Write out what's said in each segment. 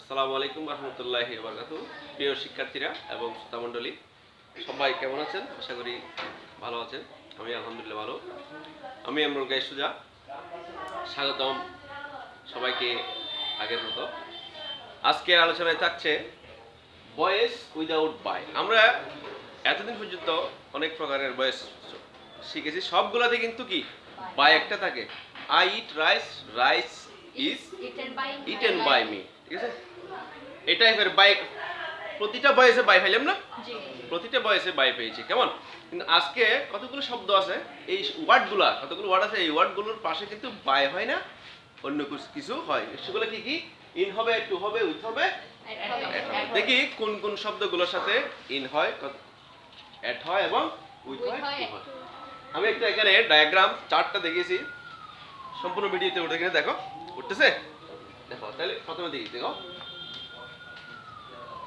আসসালামু আলাইকুম রহমতুল্লাহি ওয়া বারাকাতুহু। প্রিয় শিক্ষার্থীরা এবং শ্রোতামণ্ডলী সবাই কেমন আছেন? আশা করি ভালো আছেন। আমি আলহামদুলিল্লাহ ভালো। আমি আমরুল গায়ে সুজা। স্বাগতম সবাইকে আগের মতো। আজকের আলোচনায় থাকছে ভয়েস উইদাউট বাই। আমরা এতদিন পর্যন্ত অনেক প্রকারের ভয়েস শিখেছি, সবগুলোতে কিন্তু কি বাই একটা থাকে। I eat rice, rice is eaten by me. ঠিক আছে, এটাই ফের বাই, প্রতিটা বয়সে বাই পাইলাম না, প্রতিটা বয়সে বাই পেয়েছি। কেমন? কিন্তু আজকে কতগুলো শব্দ আছে, এই ওয়ার্ডগুলা কতগুলো ওয়ার্ড আছে, এই ওয়ার্ডগুলোর পাশে কিন্তু বাই হয় না, অন্য কিছু হয়। সেগুলো কি কি? ইন হবে, টু হবে, উইথ হবে, অ্যাড হবে। দেখি কোন কোন শব্দগুলোর সাথে ইন হয়, অ্যাড হয় এবং উইথ হয়, টু হয়। আমি একটা এখানে ডায়াগ্রাম চার্টটা দেখিয়েছি, সম্পূর্ণ ভিডিওতে উঠে কিনে দেখো, উঠতেছে দেখো। তাহলে প্রথমে দেখো,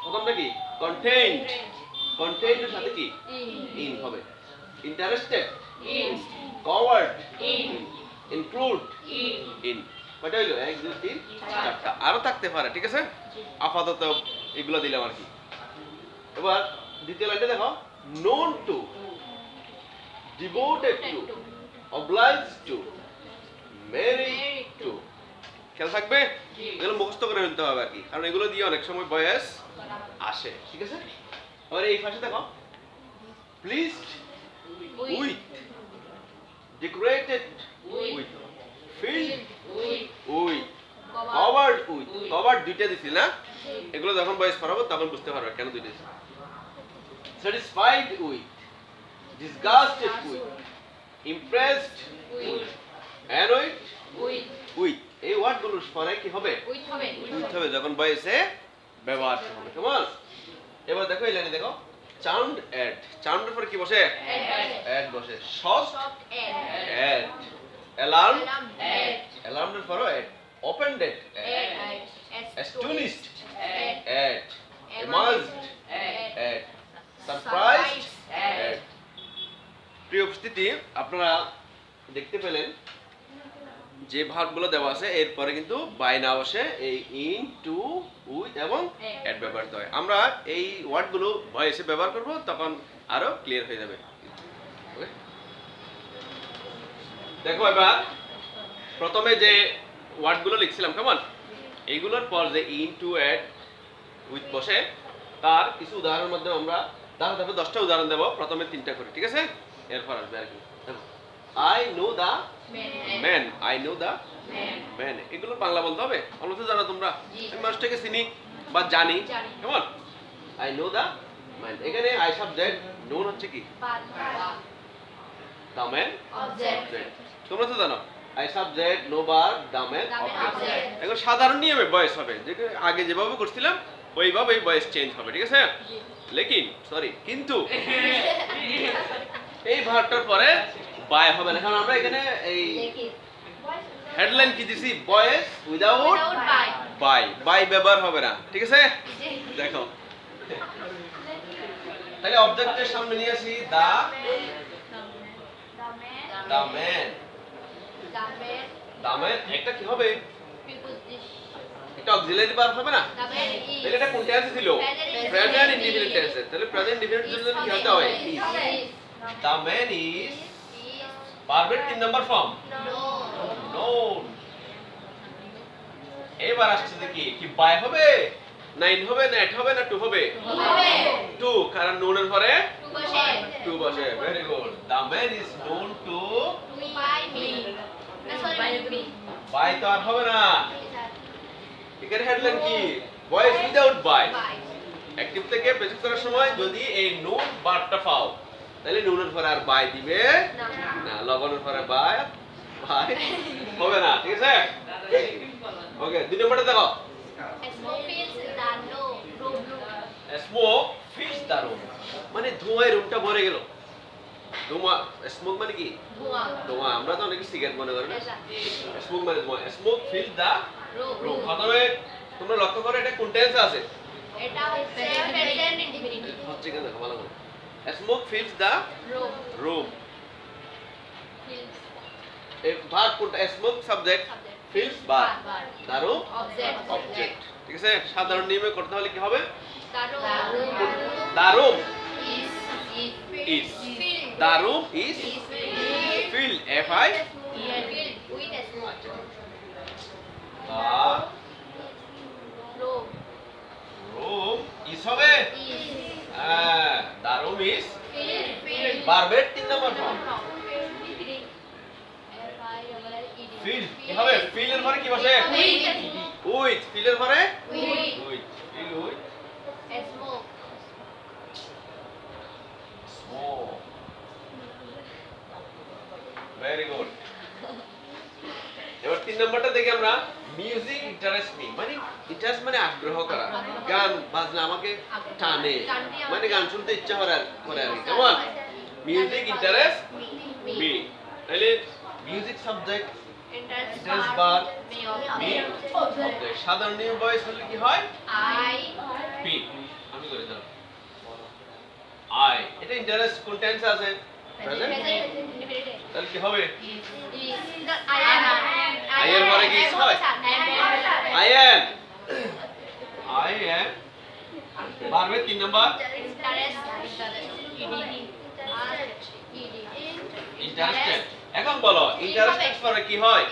প্রথমটা কি? কন্টেন্ট। কন্টেন্টের সাথে কি ইন হবে। Interested in, covered in, include in. কয়টা হইলো? 1 2 3 4টা, আরো থাকতে পারে। ঠিক আছে, আপাতত এগুলো দিলাম আর কি। এবার দ্বিতীয় লাইনটা দেখো, known to, devoted to, obliged to, married to. খেয়াল থাকবে, এগুলো মুখস্থ করে ফেলতে হবে আর কি, কারণ এগুলো দিয়ে অনেক সময় ভয়েস আসে। ঠিক আছে, আবার এই পাশে দেখো, pleased with, decorated with, filled with, covered with. Covered দুইটা দিছি না, এগুলো যখন ভয়েস পড়াবো তখন বুঝতে পারবে কেন দুইটা দিছি। Satisfied with, disgusted with, impressed with, annoyed with. এই ওয়ার্ডগুলোর পরে কি হবে? উইথ হবে যখন ভয়েসে ব্যবহার হবে। কেমন? এবার দেখো এই লাইনে দেখো, চাউন্ড অ্যাড। চাউন্ডের পরে কি বসে? অ্যাড বসে। শক অ্যাড, অ্যালার্ম অ্যাড, অ্যালার্মের পরে ed, opened ed, astonished ed, amazed ed, surprised ed. প্রিয় উপস্থিতি, আপনারা দেখতে পেলেন যে ভার্বগুলো দেওয়া আছে এরপরে কিন্তু বাই না বসে এই ইন, টু, উইথ এবং অ্যাড ব্যবহৃত হয়। আমরা এই ওয়ার্ডগুলো ভয়েসে ব্যবহার করব, তখন আরো ক্লিয়ার হয়ে যাবে। ওকে, দেখো এবার প্রথমে যে ওয়ার্ডগুলো লিখছিলাম, কেমন, এইগুলোর পর যে ইন, টু, অ্যাড, উইথ বসে, তার কিছু উদাহরণের মাধ্যমে আমরা ধাপে ধাপে 10টা উদাহরণ দেব, প্রথমে 3টা করে। ঠিক আছে, এরপর আসবে আর কি। দেখো, I know the man, I know the man. এগুলো বাংলা বলতে হবে, অন্য তো জানো তোমরা। আমি মানুষটাকে চিনি বা জানি। কেমন? I know the man. এখানে আই সাবজেক্ট, নোন হচ্ছে কি? The man object. তোমরা তো জানো আই সাবজেক্ট, নো বার, দা ম্যান অবজেক্ট। এখন সাধারণ নিয়মে ভয়েস হবে, যে আগে যেভাবে করছিলাম ওইভাবেই ভয়েস চেঞ্জ হবে। ঠিক আছে, লেকিন কিন্তু এই ভার্বটার পরে বাই হবে না, কারণ আমরা এখানে এই হেডলাইন কি দিছি? Voice without by. বাই ব্যবহার হবে না। ঠিক আছে, দেখো তাহলে অবজেক্টের সামনে নিয়ে আসি দা ম্যান। দা ম্যান একটা কি হবে? এটা অক্সিলারি ভার্ব হবে না? তাহলে এটা কোন টেন্সে ছিল? প্রেজেন্ট ইনডিফিনিট টেন্সে। তাহলে প্রেজেন্ট ইনডিফিনিট জন্য কি হতে হবে? ইজ। দা ম্যান ইজ ভার্বের 3 নাম্বার ফর্ম নোন। এবার আসছে দেখি কি বাই হবে, নাইন হবে, না এট হবে, না টু হবে? টু, কারণ নোনের পরে টু বসে। Very good. The man is known to by. তো আর হবে না, এখানে হেডলাইন কি? Voice without by. অ্যাক্টিভ থেকে প্যাসিভ করার সময় যদি এই নোন বারটা পাও, তাহলে নোনের পরে আর বাই দিবে না, লবণের পরে বাই হবে না। ঠিক আছে, ওকে। 2 নম্বরটা দেখো, স্মোক ফিলস দ্য রুম, মানে ধোঁয়ায় রুমটা ভরে গেল। ধোঁয়া, স্মোক মানে কি? ধোঁয়া। আমরা তো অনেকে সিগারেট মনে করি না, স্মোক মানে ধোঁয়া। Smoke fills the room. প্রথমে তোমরা লক্ষ্য করো এটা কোন টেন্সে আছে? এটা হচ্ছে প্রেজেন্ট ইনডিফিনিট। হচ্ছে কেন দেখো ভালো করে, স্মোক ফিলস দ্য রুম। এই ভার্ব কোনটা? স্মোক সাবজেক্ট, ফিল্স বার bar. The room Object. অবজেক্ট ঠিক আছে সাধারণ নিয়মে করতে হলে কি হবে Darum. The room Is. is Filled. The room is Is filled. Fill F I Filled with a smoke. The Room. Room is হবে Is. হ্যাঁ দারুম ইস Filled. ভার্বের 3 নম্বর ফর্ম ফিল কি হবে ফিল এর পরে কি বসে উইথ ফিল এর পরে with fill with smoke very good এবার 3 নম্বরটা দেখি আমরা মিউজিক ইন্টারেস্ট মি মানে ইন্টারেস্ট মানে আগ্রহ করা গান বাজনা আমাকে টানে মানে গান শুনতে ইচ্ছা করে আর কি কেমন মিউজিক ইন্টারেস্ট মি তাহলে মিউজিক সাবজেক্ট ইন্টারেস্ট বার মি অবজেক্ট সাধারণ নিয়ম ভয়েস হলে কি হয় পি আমি করে দাও আই এটা ইন্টারেস্ট কোন টেন্স আছে প্রেজেন্ট তাহলে কি হবে I এর পরে কি হয় I am ভার্বের 3 নাম্বার ইন্টারেস্টেড এখন বলো ইন্টারেস্টেড পরে কি হয়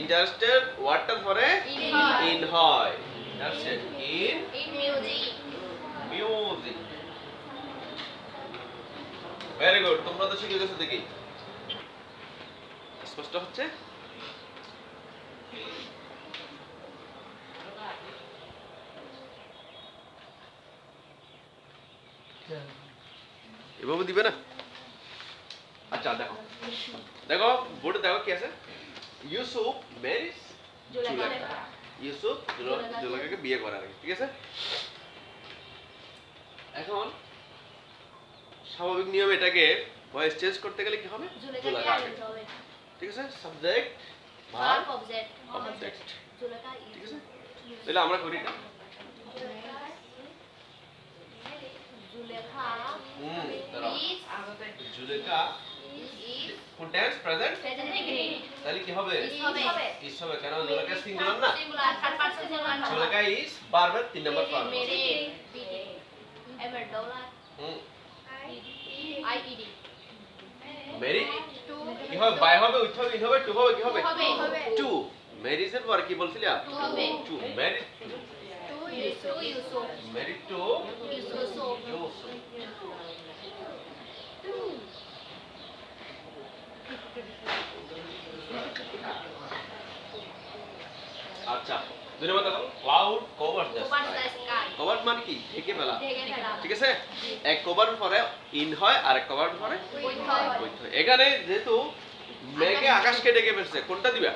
ইন্টারেস্টেড ওয়ার্ডটার পরে ইন হয় interested in music very good তোমরা তো শিখে গেছো দেখি স্পষ্ট হচ্ছে এভাবে দিবে না আচ্ছা দেখো দেখো বোর্ডে দেখো কি আছে ইউসুফ ম্যারিজ জুলেখা ইউসুফ জুলেখাকে বিয়ে করার আগে ঠিক আছে এখন স্বাভাবিক নিয়ম এটাকে ভয়েস চেঞ্জ করতে গেলে কি হবে জুলেখা আগে ঠিক আছে সাবজেক্ট ভার্ব অবজেক্ট ঠিক আছে তাহলে আমরা করি এটা জুলেখা কোন টেন্স প্রেজেন্ট তাহলে কি হবে ইস হবে কেন জুলেখা সিঙ্গুলার না জুলেখা ইস ভার্বের 3 নম্বর ফর্ম মেরি কি হবে বাই হবে উইথ হবে ইন হবে টু হবে কি হবে টু ম্যারিজ এর পর কি বলছিলা to married married to Yusuf আচ্ছা দুই নম্বর দেখো cloud cover the sky cover মানে কি ঢেকে ফেলা ঠিক আছে এক কভার পরে ইন হয় আর এক কভার পরে উইথ হয় এখানে যেহেতু মেঘে আকাশকে ঢেকে ফেলছে কোনটা দিবা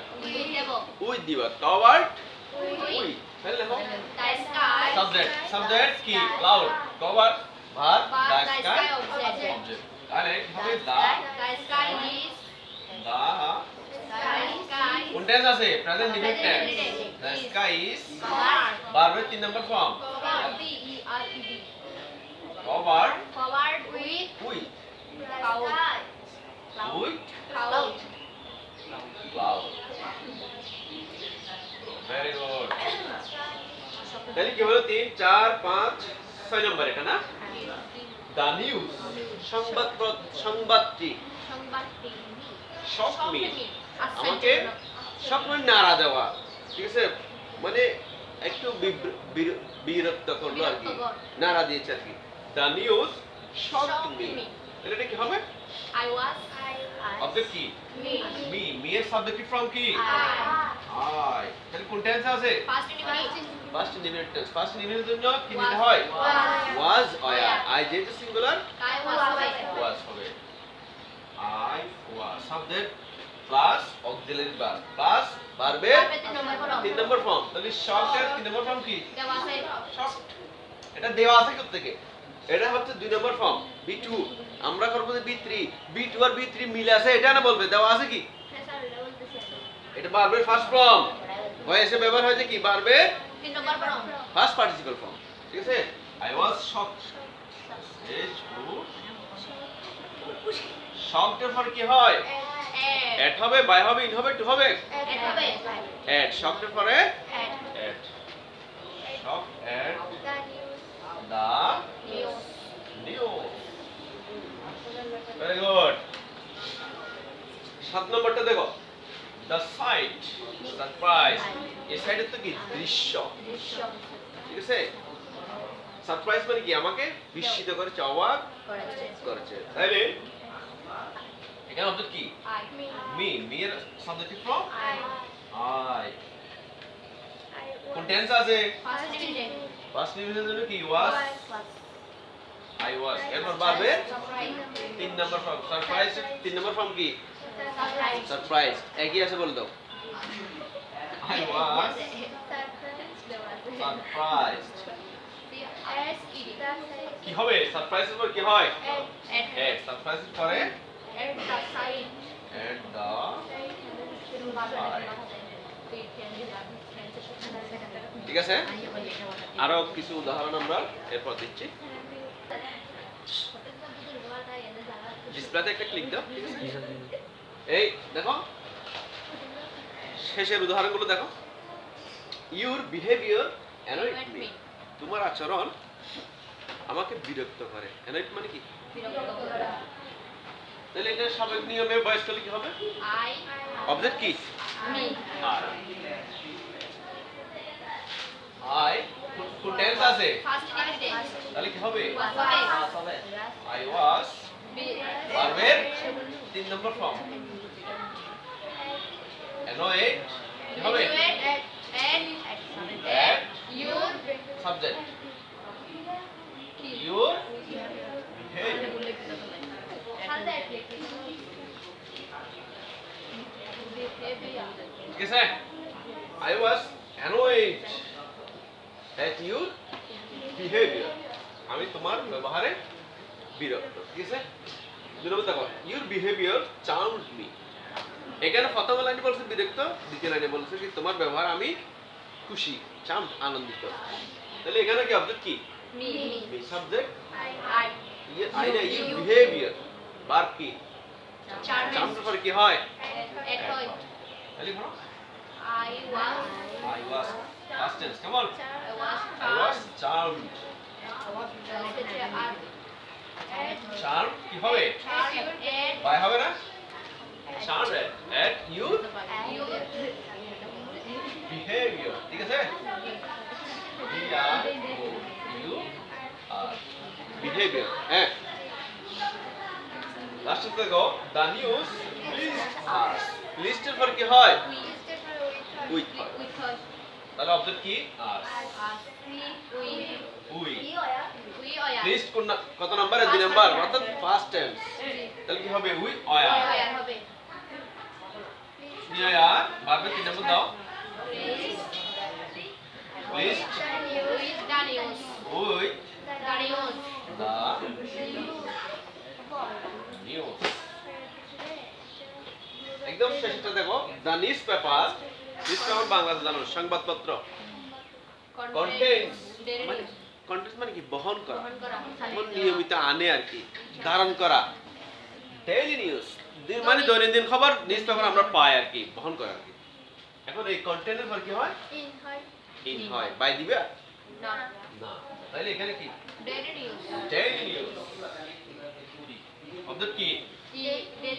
উইথ দিবা কভার উইথ তাহলে দেখো সাবজেক্ট কি cloud cover verb the sky object তাহলে কি হবে দা কোন টেন্স আছে present definite tense the sky is ভার্বের 3 নম্বর form covered with cloud very good তাহলে কি হলো 3 4 5 6 নম্বর এটা না দা নিউজ সংবাদটি শক মি আমাকে শক মানে নাড়া দেওয়া ঠিক আছে মানে একটু বিরক্ত করলো আর কি নাড়া দিয়েছে আর কি দা নিউজ শক মি এটা কি হবে অবজেক্ট কি মি এর সাবজেক্টিভ ফর্ম কি আই তাহলে কোন টেন্স আছে ফার্স্ট ইনডিফিনিট টেন্স ফার্স্ট ইনডিফিনিটের জন্য কি নিতে হয় ওয়াজ অয়া আই যেটা সিঙ্গুলার ওয়াজ হবে I was subject plus auxiliary verb plus ভার্বের 3 নম্বর ফর্ম তাহলে শকটের 3 নম্বর ফর্ম কি শক এটা দেওয়া আছে কোথা থেকে এটা হচ্ছে 2 নম্বর ফর্ম B2 আমরা করব যে B3 B2 আর B3 মিলে আছে এটা না বলবে দেওয়া আছে কি এটা ভার্বের ফার্স্ট ফর্ম ভয়েসে ব্যবহার হয় যে কি ভার্বের 3 নম্বর ফর্ম ফার্স্ট পার্টিসিপল ফর্ম ঠিক আছে I was shocked H2 shocked এর পর কি হয় এট হবে, বাই হবে, ইন হবে, টু হবে। Add হবে। এট শব্দের পরে Add এট শব্দ at The the news news. Very good. 7 নম্বরটা দেখো, দ্য সাইট সারপ্রাইজ। এই সাইডের তো কি দৃশ্য, দৃশ্য ঠিক আছে। সারপ্রাইজ মানে কি আমাকে বিস্মিত করেছে, অবাক করেছে। করেছে। তাইলে এখানে অবজেক্ট কি? I মি, মি এর সাবজেক্টিভ ফর্ম I আই। কোন টেন্স আছে? first intent ফার্স্ট নিউজের জন্য কি ওয়াজ, আই ওয়াজ। এরপর ভার্বের surprise 3 নম্বর ফর্ম সারপ্রাইজ। 3 নম্বর ফর্ম কি? surprise surprise. একই আছে বলে দাও, আই ওয়াজ সারপ্রাইজড। কি হবে সারপ্রাইজের পর কি হয়? এট। সারপ্রাইজের পরে এট দা ঠিক আছে। আরো কিছু উদাহরণ আমরা এরপর দিচ্ছি। ডিসপ্লেতে একটা ক্লিক দাও, ঠিক আছে? এই দেখো শেষের উদাহরণগুলো দেখো। Your behaviour annoyed me. তোমার আচরণ আমাকে বিরক্ত করে। অ্যানয়েড মানে কি? তাহলে এটা স্বাভাবিক নিয়মে ভয়েস করলে কি হবে? I অবজেক্ট কি? me আর আই কোন টেন্স আছে? first intent তাহলে কি হবে? was হবে আই ওয়াজ be ভার্বের 3 নম্বর ফর্ম অ্যানয়েড কি হবে? At your subject your behaviour. ঠিক আছে। I was annoyed at your behavior. আমি তোমার ব্যবহারে বিরক্ত, ঠিক আছে। দুটো দেখো, your behavior charmed me। এখানে প্রথম লাইনে বলছে বিরক্ত, দ্বিতীয় লাইনে বলছে কি তোমার ব্যবহার আমি খুশি, charmed আনন্দিত। তাহলে এখানে কি অবজেক্ট কি? me me subject I I না your behavior ভার্ব কি? charming charmed পরে কি হয়? at point তাহলে বলো I was I was past tense, come on. I was charmed. Charmed কি হবে? By হবে না? Charmed at your behavior. ঠিক আছে? You are behavior. হ্যাঁ। লাস্ট থেকে গো the news pleased us. Pleased এর পর কি হয়? With হয়। তাহলে অবজেক্ট কি? us. We. Pleased কত নাম্বারে? 2 নাম্বার, অর্থাৎ ফার্স্ট টেন্স। তাহলে কি হবে? we are. We are ভার্বের 3 নম্বর দাও। Pleased with the news. একদম শেষটা দেখো the newspaper। newspaper বাংলাতে জানো সংবাদপত্র। Contains মানে কন্টেন্টস মানে কি? বহন করা, যেমন নিয়মিত আনে আর কি, ধারণ করা। ডেইলি নিউজ মানে দৈনন্দিন খবর, নিউজ পেপার আমরা পাই আর কি, বহন করে আর কি। এখন এই কন্টেন্টের পর কি হয়? ইন হয়। বাই দিবে না, তাহলে এখানে কি? Daily news. অবজেক্ট কি?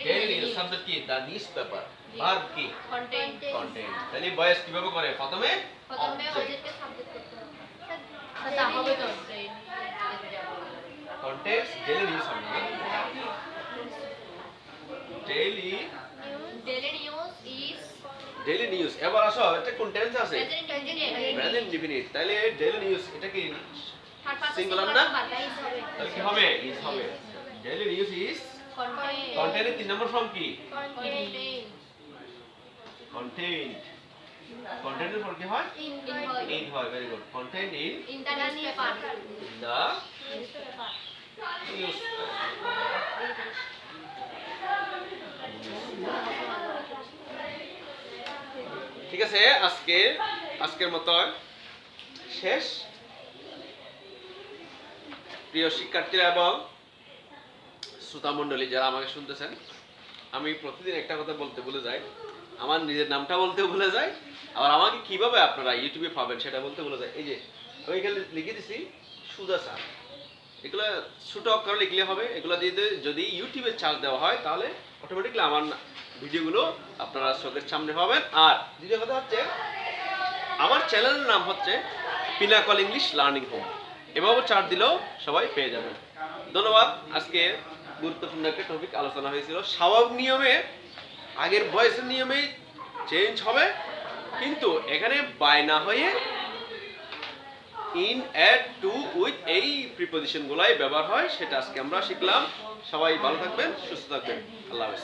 Daily news. সাবজেক্ট কি? The newspaper. ভার্ব কি? কন্টেন্ট। তাহলে ভয়েস কিভাবে করে? প্রথমে কন্টেন্টস ডেইলি নিউজ হবে না, ডেইলি নিউজ। এবার আসো এটা কোন টেন্স আছে? Present indefinite. তাহলে ডেইলি নিউজ এটা কি সিঙ্গুলার না? তাহলে কি হবে? ইজ হবে। ডেইলি নিউজ ইজ কন্টেন্টের 3 নম্বর ফর্ম কি? কন্টেন্ট। কন্টেন্টের পর কি হয়? ইন হয়। Very good. Content in the newspaper. The news. ঠিক আছে, আজকের মতো শেষ। প্রিয় শিক্ষার্থীরা এবং শ্রোতা মণ্ডলী যারা আমাকে শুনতেছেন, আমি প্রতিদিন একটা কথা বলতে ভুলে যাই, আমার নিজের নামটা বলতে ভুলে যাই, আবার আমাকে কিভাবে আপনারা ইউটিউবে পাবেন সেটা বলতে ভুলে যাই। এই যে আমি এখানে লিখে দিছি সুজা স্যার, এগুলো ছোট অক্ষরে লিখলে হবে। এগুলো দিয়ে যদি ইউটিউবে চার্জ দেওয়া হয় তাহলে অটোমেটিকলি আমার ভিডিওগুলো আপনারা চোখের সামনে পাবেন। আর দ্বিতীয় কথা হচ্ছে আমার চ্যানেলের নাম হচ্ছে পিনাকল ইংলিশ লার্নিং হোম, এভাবে চার্জ দিলেও সবাই পেয়ে যাবেন। ধন্যবাদ। আজকে গুরুত্বপূর্ণ একটা টপিক আলোচনা হয়েছিল। স্বাভাবিক নিয়মে আগের ভয়েসের নিয়মেই চেঞ্জ হবে, কিন্তু এখানে বাই না হয়ে ইন, অ্যাড, টু, উইথ এই প্রিপোজিশনগুলাই ব্যবহার হয়, সেটা আজকে আমরা শিখলাম। সবাই ভালো থাকবেন, সুস্থ থাকবেন। আল্লাহ হাফেজ।